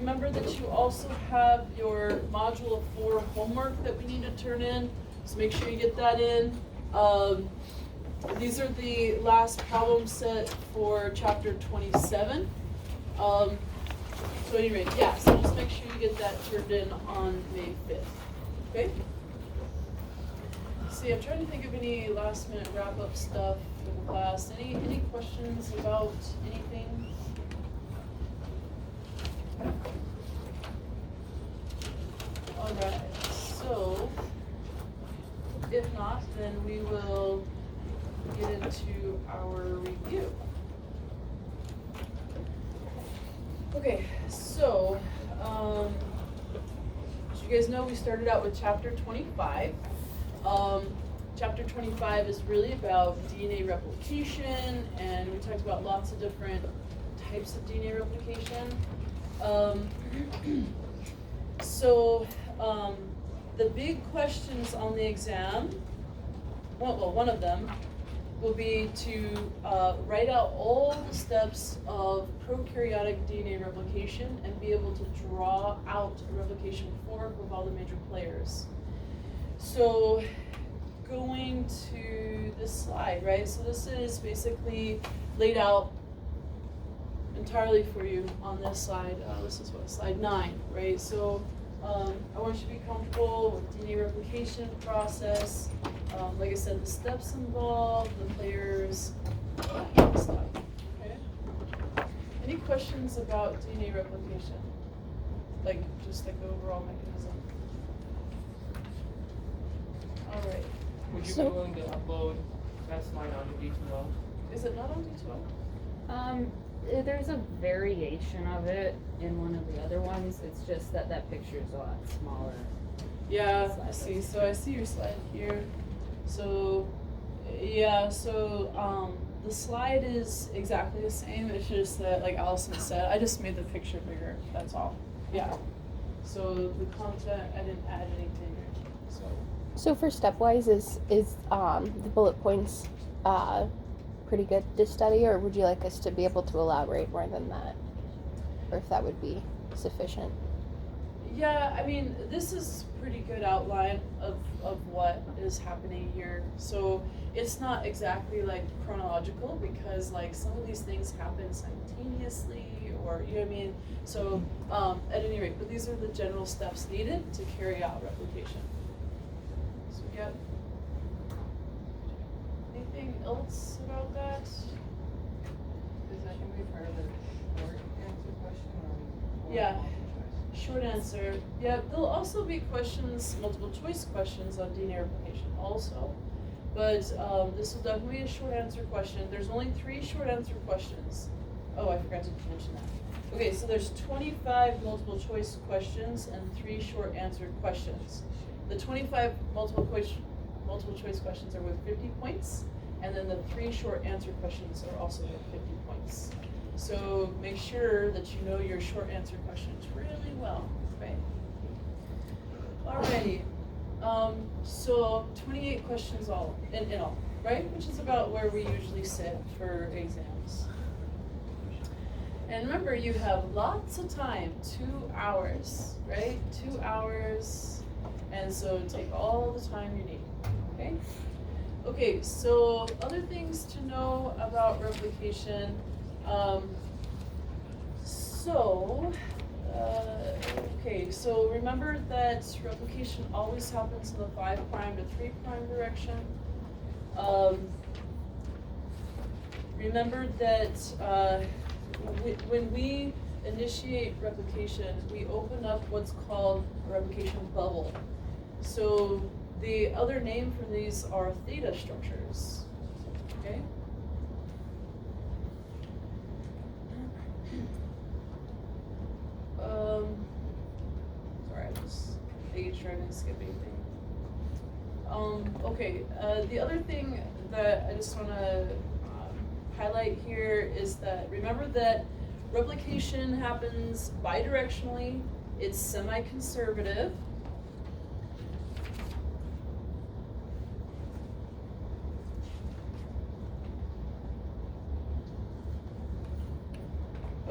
remember that you also have your module 4 homework that we need to turn in, so make sure you get that in. These are the last problem set for chapter 27. So at any rate, yeah, so just make sure you get that turned in on May 5th, okay? See, I'm trying to think of any last minute wrap up stuff for the class. Any questions about anything? Alright, so if not, then we will get into our review. Okay, so as you guys know, we started out with chapter 25. Chapter 25 is really about DNA replication, and we talked about lots of different types of DNA replication. The big questions on the exam, well, one of them will be to write out all the steps of prokaryotic DNA replication and be able to draw out a replication fork with all the major players. So going to this slide, right? So this is basically laid out entirely for you on this slide. This is what, slide 9, right? So I want you to be comfortable with DNA replication process. Like I said, the steps involved, the players, that kind of stuff. Okay? Any questions about DNA replication? Like, just like the overall mechanism? All right. Would you be willing to upload that slide onto D2L? Is it not on D2L? There's a variation of it in one of the other ones. It's just that that picture is a lot smaller. Yeah, I see. So I see your slide here. So, yeah, so the slide is exactly the same. It's just that, like Allison said, I just made the picture bigger. That's all. Yeah. So the content, I didn't add anything. So for stepwise, is the bullet points pretty good to study, or would you like us to be able to elaborate more than that, or if that would be sufficient? Yeah, I mean, this is pretty good outline of what is happening here. So it's not exactly like chronological, because like some of these things happen simultaneously, or you know what I mean. So at any rate, but these are the general steps needed to carry out replication. So yeah. Anything else about that? Is that going to be part of the short answer question? Or Yeah. multiple choice? Short answer. Yeah, there'll also be questions, multiple choice questions on DNA replication also. But this will definitely be a short answer question. There's only 3 short answer questions. Oh, I forgot to mention that. Okay, so there's 25 multiple choice questions and 3 short answer questions. The 25 multiple choice questions are with 50 points, and then the 3 short answer questions are also with 50 points. So make sure that you know your short answer questions really well, right? Alrighty, so 28 questions all in all, right? Which is about where we usually sit for exams. And remember, you have lots of time, 2 hours, right? 2 hours, and so take all the time you need, okay? Okay, so other things to know about replication. Okay, so remember that replication always happens in the 5' to 3' direction. Remember that when we initiate replication, we open up what's called a replication bubble. So the other name for these are theta structures, okay? Sorry, I'm just making sure I didn't skip anything. Okay, the other thing that I just want to highlight here is that remember that replication happens bidirectionally. It's semi-conservative.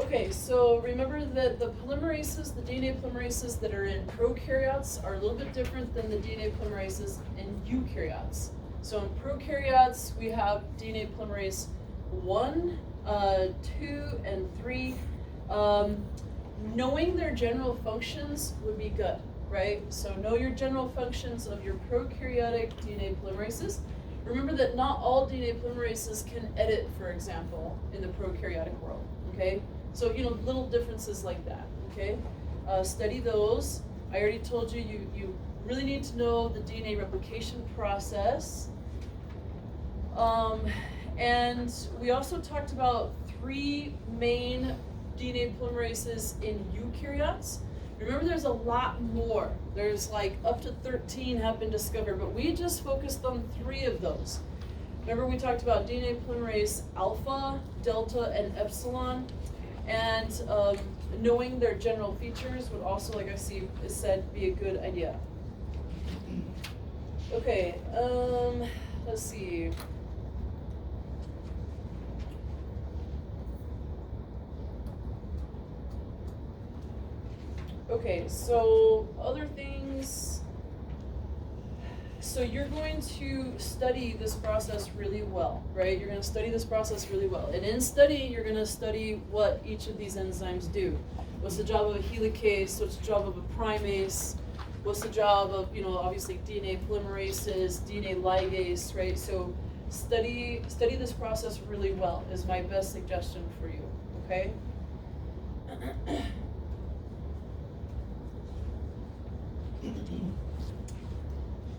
Okay, so remember that the polymerases, the DNA polymerases that are in prokaryotes are a little bit different than the DNA polymerases in eukaryotes. So in prokaryotes, we have DNA polymerase 1, 2, and 3. Knowing their general functions would be good, right? So know your general functions of your prokaryotic DNA polymerases. Remember that not all DNA polymerases can edit, for example, in the prokaryotic world, okay? So, little differences like that, okay? Study those. I already told you, you really need to know the DNA replication process. And we also talked about 3 main DNA polymerases in eukaryotes. Remember, there's a lot more. There's like up to 13 have been discovered, but we just focused on 3 of those. Remember, we talked about DNA polymerase alpha, delta, and epsilon, and knowing their general features would also, like I said, be a good idea. Okay, let's see. Okay, so other things. So you're going to study this process really well, right? You're going to study this process really well. And in study, you're going to study what each of these enzymes do. What's the job of a helicase? What's the job of a primase? What's the job of, obviously DNA polymerases, DNA ligase, right? So study this process really well is my best suggestion for you, okay?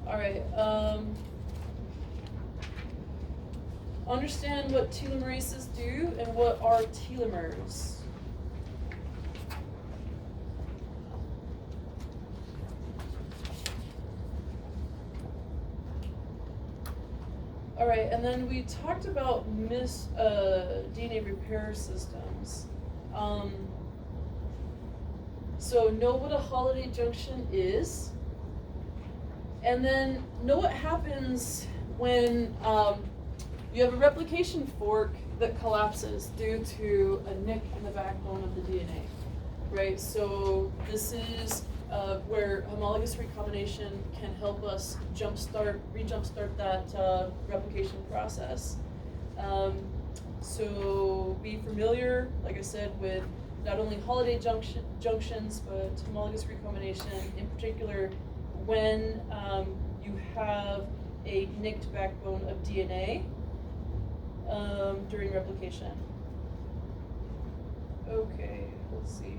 All right, understand what telomerases do and what are telomers. All right, and then we talked about DNA repair systems. So know what a holiday junction is, and then know what happens when you have a replication fork that collapses due to a nick in the backbone of the DNA, right? So this is where homologous recombination can help us re-jumpstart that replication process. So be familiar, like I said, with not only holiday junctions, but homologous recombination, in particular when you have a nicked backbone of DNA during replication. Okay, let's see.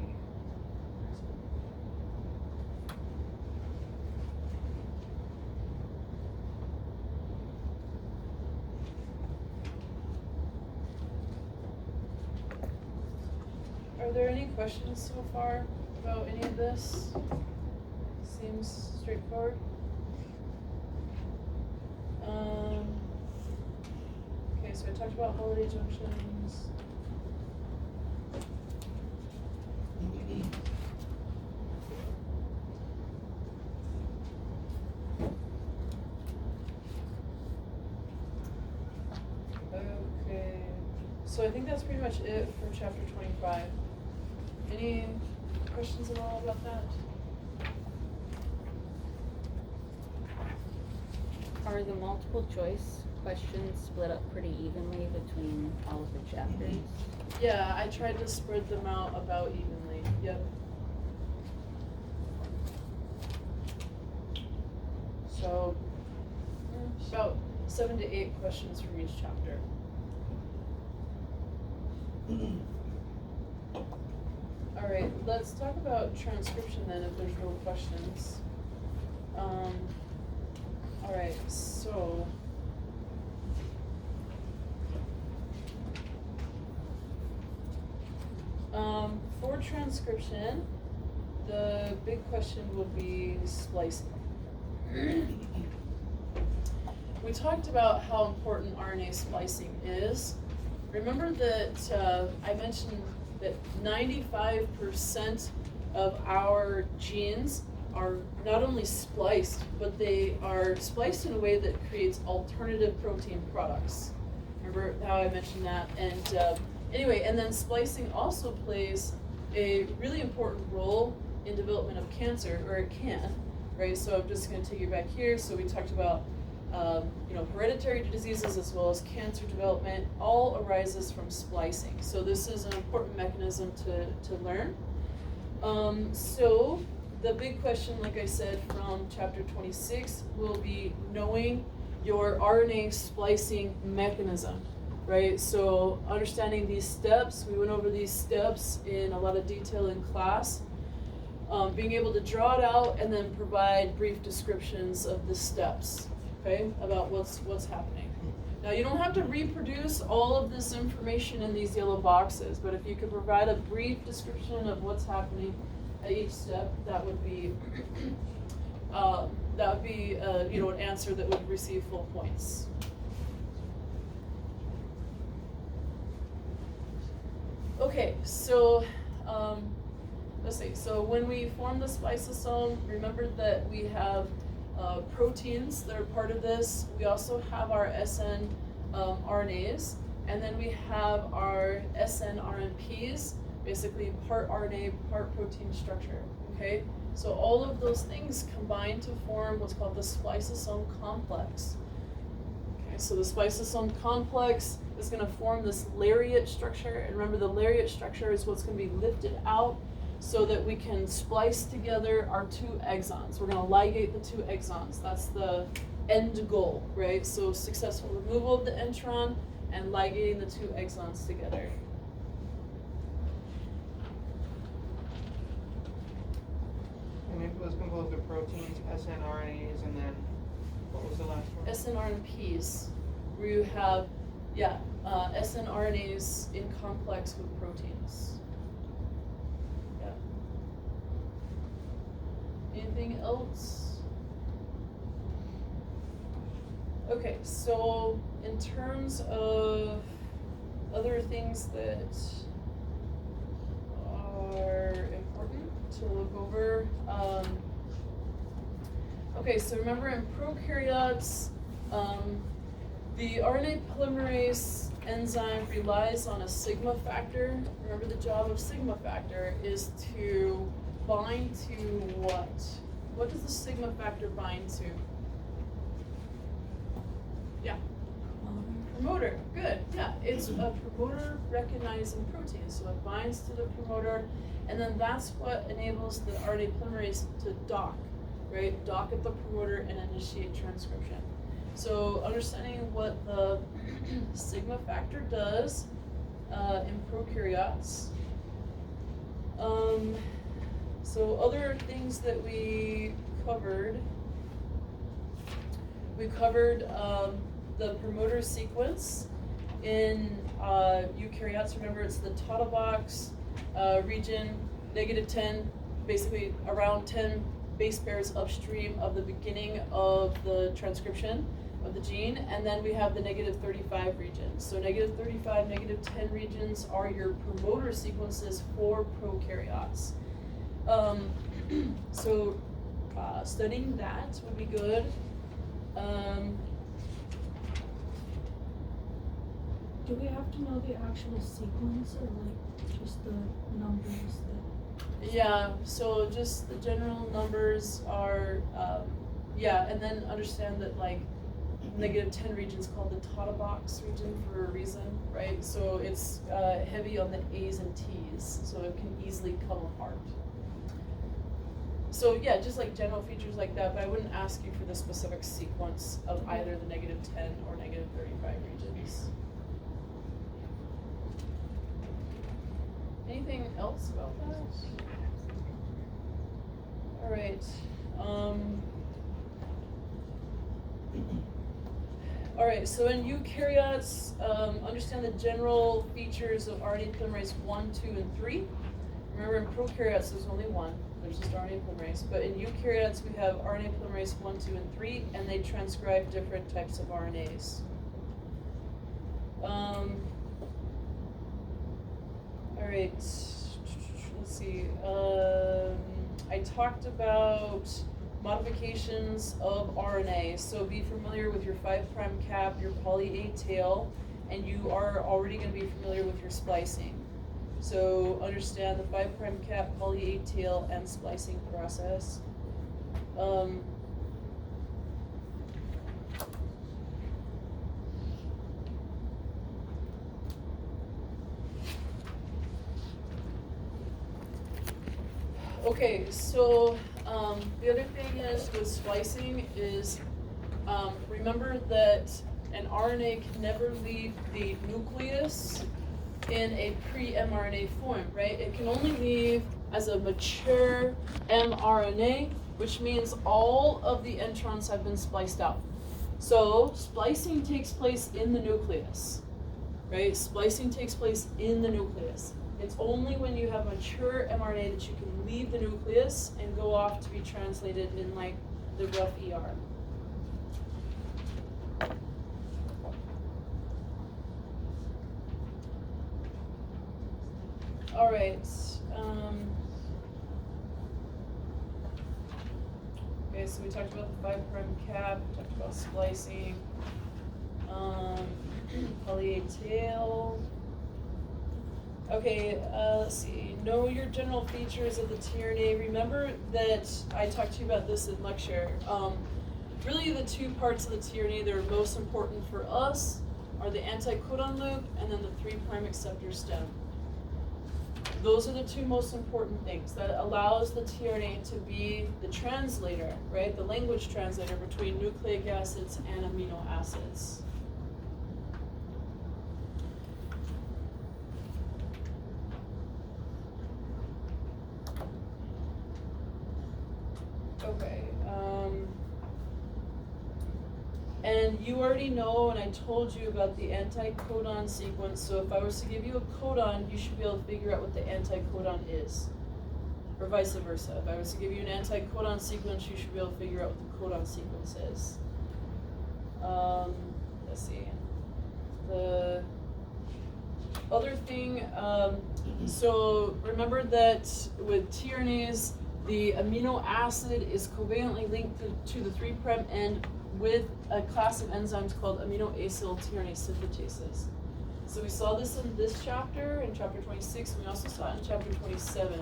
Are there any questions so far about any of this? Seems straightforward. Okay, so I talked about holiday junctions. Okay, so I think that's pretty much it for chapter 25. Any questions at all about that? Are the multiple choice questions split up pretty evenly between all of the chapters? Yeah, I tried to spread them out about evenly. Yep. So, about 7 to 8 questions from each chapter. All right, let's talk about transcription then, if there's no questions. All right, so for transcription, the big question will be splicing. We talked about how important RNA splicing is. Remember that I mentioned that 95% of our genes are not only spliced, but they are spliced in a way that creates alternative protein products. Remember how I mentioned that? And Anyway, and then splicing also plays a really important role in development of cancer, or it can, right? So I'm just going to take you back here. So we talked about, hereditary diseases as well as cancer development all arises from splicing. So this is an important mechanism to learn. So the big question, like I said, from chapter 26 will be knowing your RNA splicing mechanism, right? So understanding these steps, we went over these steps in a lot of detail in class. Being able to draw it out and then provide brief descriptions of the steps, okay, about what's happening. Now you don't have to reproduce all of this information in these yellow boxes, but if you could provide a brief description of what's happening at each step, that would be an answer that would receive full points. Okay, so let's see. So when we form the spliceosome, remember that we have proteins that are part of this. We also have our SN RNAs, and then we have our SNRNPs, basically part RNA, part protein structure. Okay, so all of those things combine to form what's called the spliceosome complex. Okay, so the spliceosome complex is going to form this lariat structure, and remember the lariat structure is what's going to be lifted out so that we can splice together our two exons. We're going to ligate the two exons. That's the end goal, right? So successful removal of the intron and ligating the two exons together. And it was composed of proteins, snRNAs, and then what was the last one? SNRNPs, where you have, SNRNAs in complex with proteins. Yeah. Anything else? Okay, so in terms of other things that are important to look over, okay, so remember in prokaryotes, the RNA polymerase enzyme relies on a sigma factor. Remember the job of sigma factor is to bind to what? What does the sigma factor bind to? Yeah. Promoter. Good. Yeah. It's a promoter recognizing protein. So it binds to the promoter, and then that's what enables the RNA polymerase to dock, right? Dock at the promoter and initiate transcription. So understanding what the sigma factor does in prokaryotes. So other things that we covered the promoter sequence in eukaryotes. Remember, it's the Tata box region, -10, basically around 10 base pairs upstream of the beginning of the transcription of the gene, and then we have the -35 region. So -35, -10 regions are your promoter sequences for prokaryotes. So studying that would be good. Do we have to know the actual sequence or like just the numbers that? Yeah, so just the general numbers are, and then understand that like -10 region is called the Tata box region for a reason, right? So it's heavy on the A's and T's, so it can easily come apart. So yeah, just like general features like that, but I wouldn't ask you for the specific sequence of either the -10 or -35 regions. Anything else about that? All right. All right, so in eukaryotes, understand the general features of RNA polymerase 1, 2, and 3. Remember, in prokaryotes, there's only one. There's just RNA polymerase. But in eukaryotes, we have RNA polymerase 1, 2, and 3, and they transcribe different types of RNAs. All right, let's see. I talked about modifications of RNA. So be familiar with your 5' cap, your poly A tail, and you are already going to be familiar with your splicing. So understand the 5' cap, poly A tail, and splicing process. Okay, so the other thing is with splicing is remember that an RNA can never leave the nucleus in a pre-mRNA form, right? It can only leave as a mature mRNA, which means all of the introns have been spliced out. So splicing takes place in the nucleus, right? Splicing takes place in the nucleus. It's only when you have mature mRNA that you can leave the nucleus and go off to be translated in like the rough ER. All right. Okay, so we talked about the 5' cap, we talked about splicing, poly A tail. Okay, let's see. Know your general features of the tRNA. Remember that I talked to you about this in lecture. Really, the two parts of the tRNA that are most important for us are the anticodon loop and then the 3' acceptor stem. Those are the two most important things that allows the tRNA to be the translator, right? The language translator between nucleic acids and amino acids. Okay. And you already know, and I told you about the anticodon sequence, so if I was to give you a codon, you should be able to figure out what the anticodon is. Or vice versa. If I was to give you an anticodon sequence, you should be able to figure out what the codon sequence is. Let's see. The other thing, so remember that with tRNAs, the amino acid is covalently linked to the 3' end with a class of enzymes called amino acyl tRNA synthetases. So we saw this in this chapter, in chapter 26, and we also saw it in chapter 27.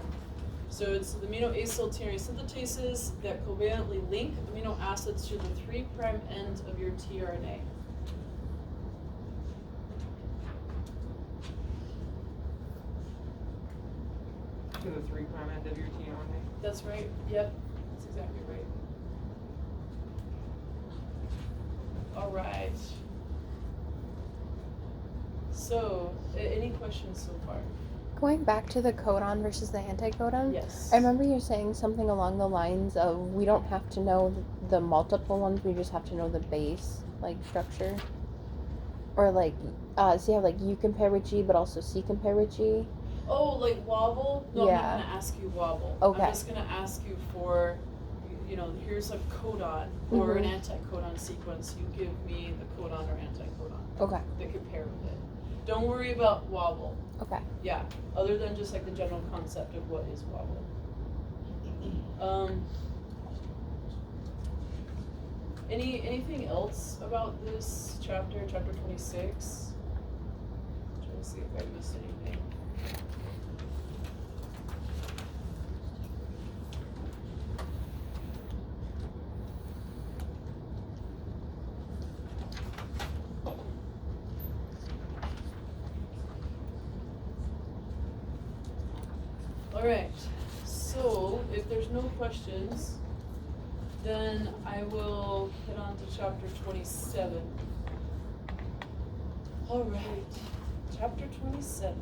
So it's the amino acyl tRNA synthetases that covalently link amino acids to the 3' end of your tRNA. To the 3' end of your tRNA. That's right, yep, that's exactly right. All right. So, any questions so far? Going back to the codon versus the anticodon, Yes. I remember you saying something along the lines of we don't have to know the multiple ones, we just have to know the base, like, structure. Or like, so you have like U compare with G, but also C compare with G. Oh, like wobble? No, Yeah. I'm not gonna ask you wobble. Okay. I'm just gonna ask you for, here's a codon or an Mhm. anticodon sequence. You give me the codon or anticodon. Okay. That compare with it. Don't worry about wobble. Okay. Yeah, other than just like the general concept of what is wobble. Anything else about this chapter, chapter 26? Trying to see if I missed anything. Alright, so if there's no questions, then I will head on to chapter 27. Alright, chapter 27.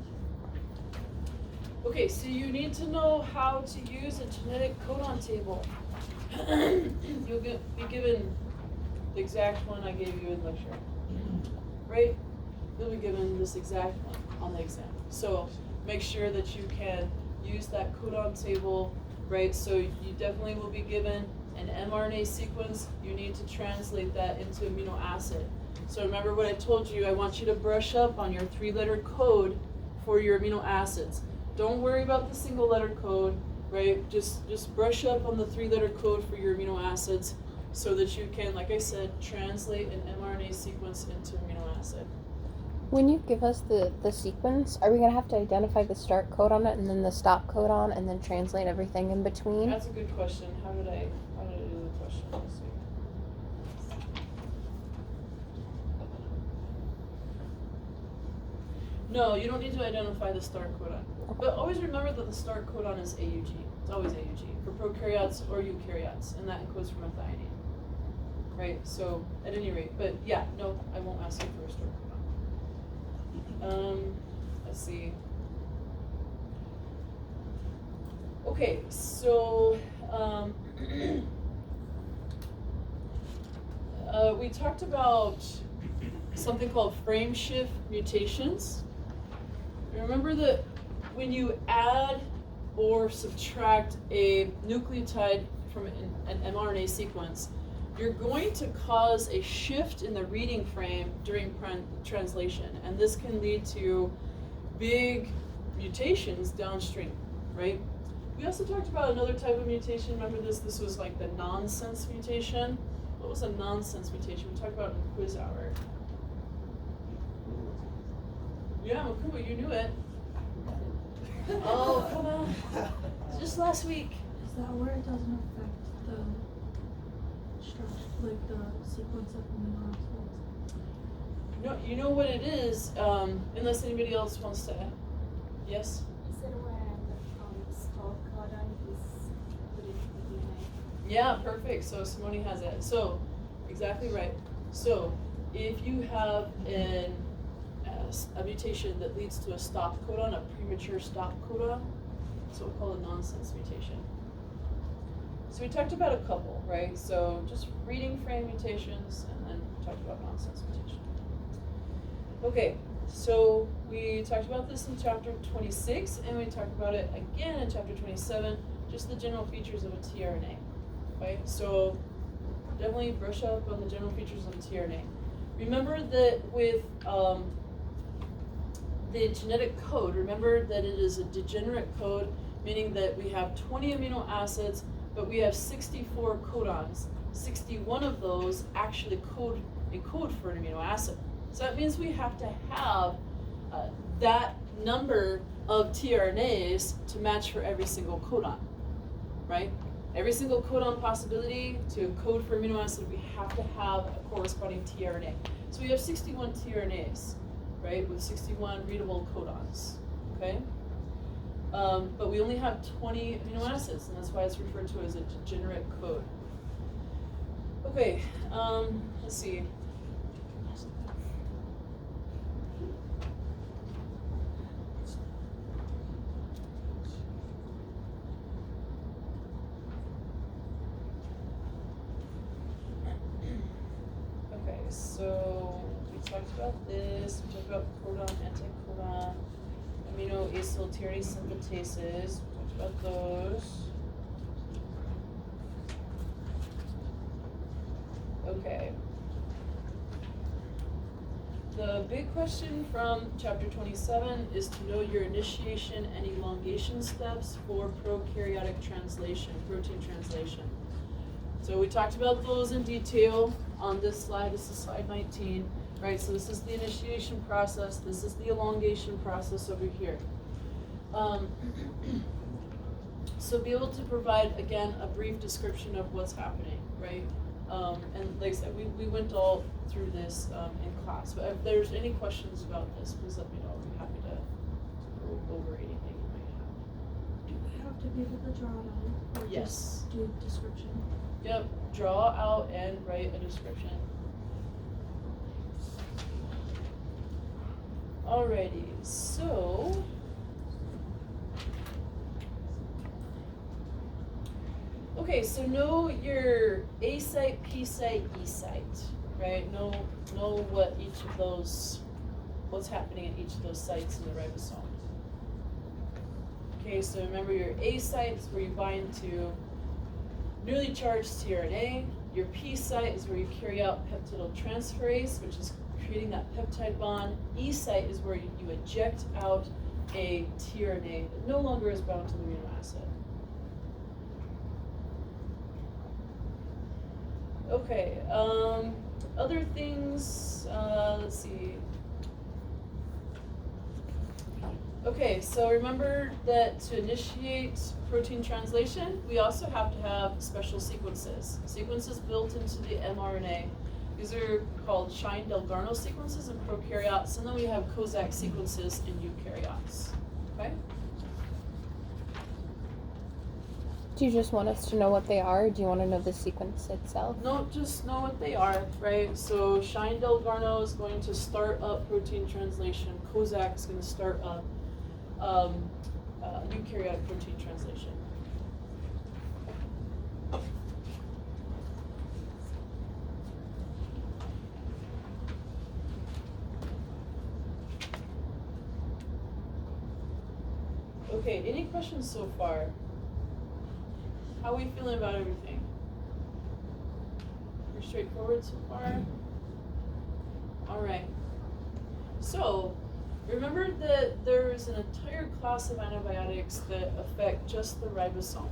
Okay, so you need to know how to use a genetic codon table. You'll be given the exact one I gave you in lecture. Right? You'll be given this exact one on the exam. So make sure that you can use that codon table, right? So you definitely will be given an mRNA sequence. You need to translate that into amino acid. So remember what I told you, I want you to brush up on your 3-letter code for your amino acids. Don't worry about the single letter code, right? Just brush up on the 3-letter code for your amino acids so that you can, like I said, translate an mRNA sequence into amino acid. When you give us the sequence, are we gonna have to identify the start codon and then the stop codon and then translate everything in between? That's a good question. How did I do the question? Let's see. No, you don't need to identify the start codon. But always remember that the start codon is AUG. It's always AUG for prokaryotes or eukaryotes, and that encodes for methionine. Right? So, at any rate, but yeah, no, I won't ask you for a start codon. Let's see. Okay, so, we talked about something called frame shift mutations. Remember that when you add or subtract a nucleotide from an mRNA sequence, you're going to cause a shift in the reading frame during translation, and this can lead to big mutations downstream, right? We also talked about another type of mutation. Remember this? This was like the nonsense mutation. What was a nonsense mutation? We talked about it in quiz hour. Yeah, Makuba, you knew it. Oh, come on. Just last week. Is that where it doesn't affect the structure, like the sequence of amino acids? No, you know what it is, unless anybody else wants to. Yes? Is it when stop codon is put into the DNA? Yeah, perfect. So Simone has it. So, exactly right. So, if you have a mutation that leads to a stop codon, a premature stop codon, that's what we call a nonsense mutation. So we talked about a couple, right? So just reading frame mutations, and then we talked about nonsense mutation. Okay, so we talked about this in chapter 26, and we talked about it again in chapter 27, just the general features of a tRNA, right? So definitely brush up on the general features of a tRNA. Remember that with the genetic code, remember that it is a degenerate code, meaning that we have 20 amino acids, but we have 64 codons. 61 of those actually encode for an amino acid. So that means we have to have that number of tRNAs to match for every single codon, right? Every single codon possibility to code for amino acid, we have to have a corresponding tRNA. So we have 61 tRNAs, right, with 61 readable codons, okay? But we only have 20 amino acids, and that's why it's referred to as a degenerate code. Okay, let's see. Okay, so we talked about this, we talked about codon, anticodon, amino acyl tRNA synthetases, we talked about those. Okay. The big question from chapter 27 is to know your initiation and elongation steps for prokaryotic translation, protein translation. So we talked about those in detail on this slide. This is slide 19, right? So this is the initiation process. This is the elongation process over here. So be able to provide, again, a brief description of what's happening, right? And like I said, we went all through this in class. But if there's any questions about this, please let me know. I'll be happy to go over anything you might have. Do we have to be able to draw it out? Or Yes. just do a description? Yep, draw out and write a description. Alrighty, so okay, so know your A site, P site, E site, right? Know what each of those, what's happening at each of those sites in the ribosome. Okay, so remember your A site is where you bind to newly charged tRNA. Your P site is where you carry out peptidyltransferase, which is creating that peptide bond. E site is where you eject out a tRNA that no longer is bound to the amino acid. Okay, other things, let's see. Okay, so remember that to initiate protein translation, we also have to have special sequences. Sequences built into the mRNA. These are called Shine-Delgarno sequences in prokaryotes, and then we have Kozak sequences in eukaryotes. Okay? Do you just want us to know what they are, or do you want to know the sequence itself? No, just know what they are, right? So Shine-Delgarno is going to start up protein translation. Kozak is going to start up eukaryotic protein translation. Okay, any questions so far? How are we feeling about everything? Pretty straightforward so far? Alright. So, remember that there is an entire class of antibiotics that affect just the ribosome.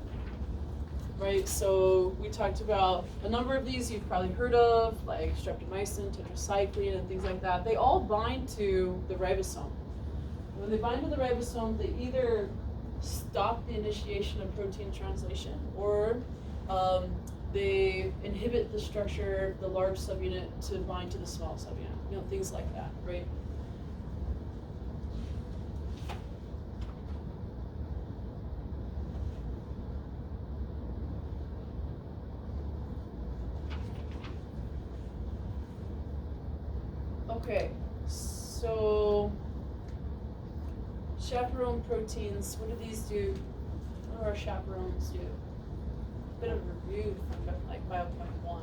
Right? So, we talked about a number of these you've probably heard of, like streptomycin, tetracycline, and things like that. They all bind to the ribosome. When they bind to the ribosome, they either stop the initiation of protein translation, or they inhibit the structure, the large subunit, to bind to the small subunit. You know, things like that, right? Okay, so chaperone proteins, what do these do? What do our chaperones do? Bit of a review from like Biochem 1.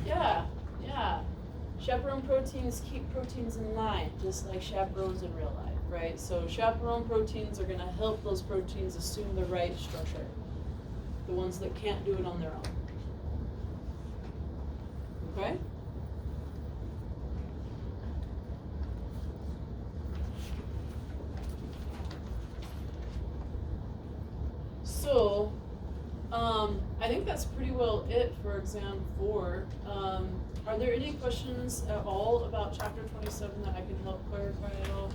Yeah. Chaperone proteins keep proteins in line, just like chaperones in real life, right? So chaperone proteins are going to help those proteins assume the right structure, the ones that can't do it on their own. Okay? So, I think that's pretty well it for exam 4. Are there any questions at all about chapter 27 that I can help clarify at all?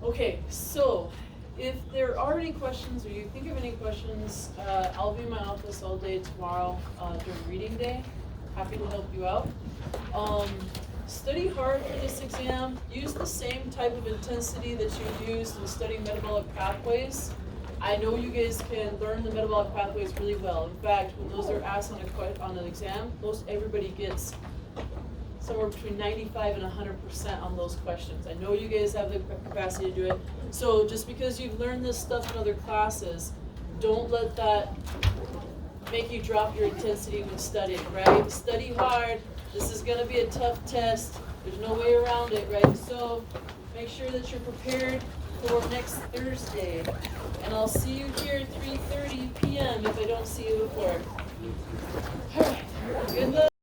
Okay, so if there are any questions or you think of any questions, I'll be in my office all day tomorrow during reading day. Happy to help you out. Study hard for this exam. Use the same type of intensity that you used in studying metabolic pathways. I know you guys can learn the metabolic pathways really well. In fact, when those are asked on an exam, most everybody gets somewhere between 95 and 100% on those questions. I know you guys have the capacity to do it. So just because you've learned this stuff in other classes, don't let that make you drop your intensity when studying, right? Study hard. This is going to be a tough test. There's no way around it, right? So make sure that you're prepared for next Thursday. And I'll see you here at 3:30 p.m. if I don't see you before. All right. Good luck.